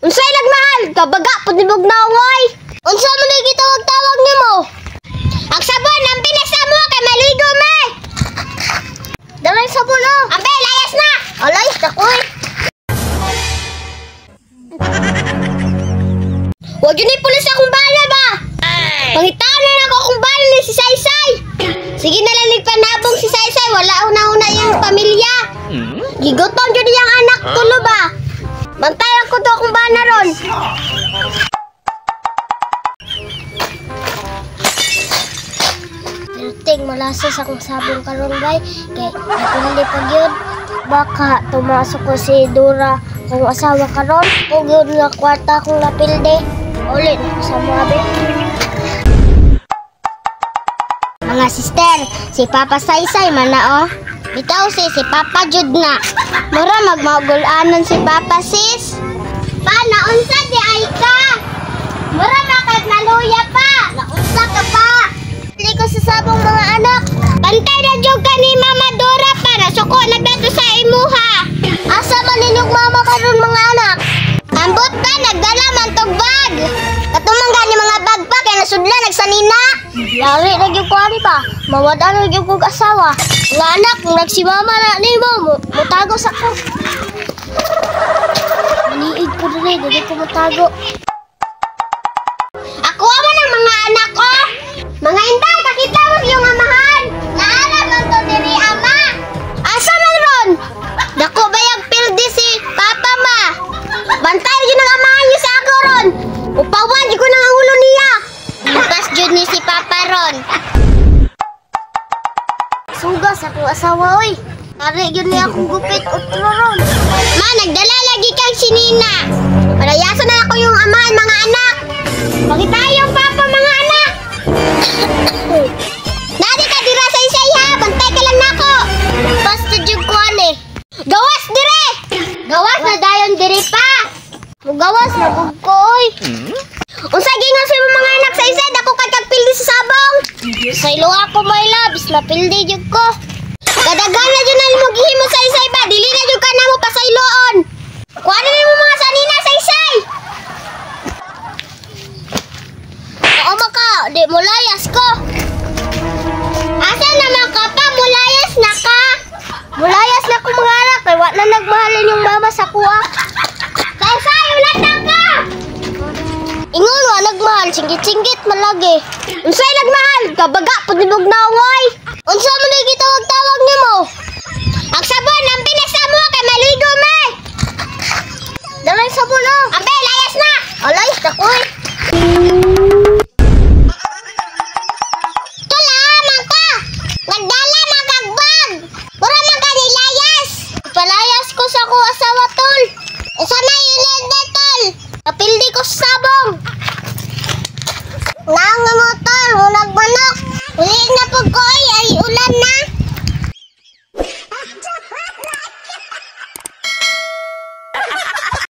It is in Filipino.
Unsay nagmahal? Kabaga patibog na oy. Unsa man ni gitawag-tawag nimo? Ang sabon ang pinasa mo kay maligo me. Dalay sabon oh. Ambe layas na. Alayas na koy. Wag yun pulis akong bala ba? Pangitaan na ako kung bala ni si Saysay. Sige na lang nagpanabong si Saysay. Wala una-una yung pamilya. Gigutom yun yung anak tulo ba? Bantayan ko to akong bana ron. Ting malasas akong sabong karon bay. Kay hindi pag yun. Baka tumasok ko si Dora kung asawa karon. Kung yun nga kwarta akong napilde. Ulit sa mga be. Mga sister, si Papa Saysay man na oh. Bitaw si Papa Jud na. Mura magmagulanan si Papa sis. Pa, naunsa di ay ka. Mura makat naluya pa. Naunsa ka pa. Hindi ko sa sabong mga anak. Bantay na jud ka ni Mama Dora para suko nagdato sa imuha. Asa man ninyong mama karon mga anak? Ambot pa, nagdala man tog bag. Katumang gani mga bag pa kay nasudla nagsanina. Yari na gyud ko ani pa. Mawada na gyud ko asawa. Nga anak, kung nagsimama na nimo, mutago sa ko. Maniig ko rin, hindi ko mutago. Ako man ang mga anak ko. Mga inday, kakita mo yung amahan. Naalam lang to diri ama. Asa man ron? Dako ba yung pildi si Papa ma? Bantay yun ang amahan niyo sa ako ron. Upawan yun ko ng ulo niya. Bukas yun ni si Papa ron. Sugas akong asawa oy. Ari yun niya akong gupit utlo ron. Ma, nagdala lagi kang sinina. Palayasan na ako yung amahan mga anak. Pakita yung Papa mga anak. Nadi ka dira sa isay ha. Bantay ka lang nako. Basta jug ko ani. Gawas dire. Gawas na dayon dire pa. Mugawas na bug ko oy. Unsa gingon sa mga anak sa isay dako kay kagpildi sa sabong. Sa ilo ako my loves na pildi jud ko. Kadaghan na jud na mo gihimo sa isay ba dili na jud ka namo pasayloon. Kuha na nimo mga sanina sa isay. Oo maka, di mo layas ko. Asa naman ka pa, mulayas na ka. Mulayas na ko mga anak, kaya wala nagmahalin yung mama sa kuha. Saysay, ulat na ka! Ingon nga nagmahal, singgit-singgit malagi. Unsay nagmahal, kabaga, patibog na away. Unsa mo na gitawag-tawag nimo? Ang sabon, ang pinasa mo kay maligo me. Dalay sabon oh. Ambe, layas na. Alayas na ko eh. Sa ko asawa tol. Usa na yun tol. Napildi ko sa sabong. Nang mo tol, munag manok. Uli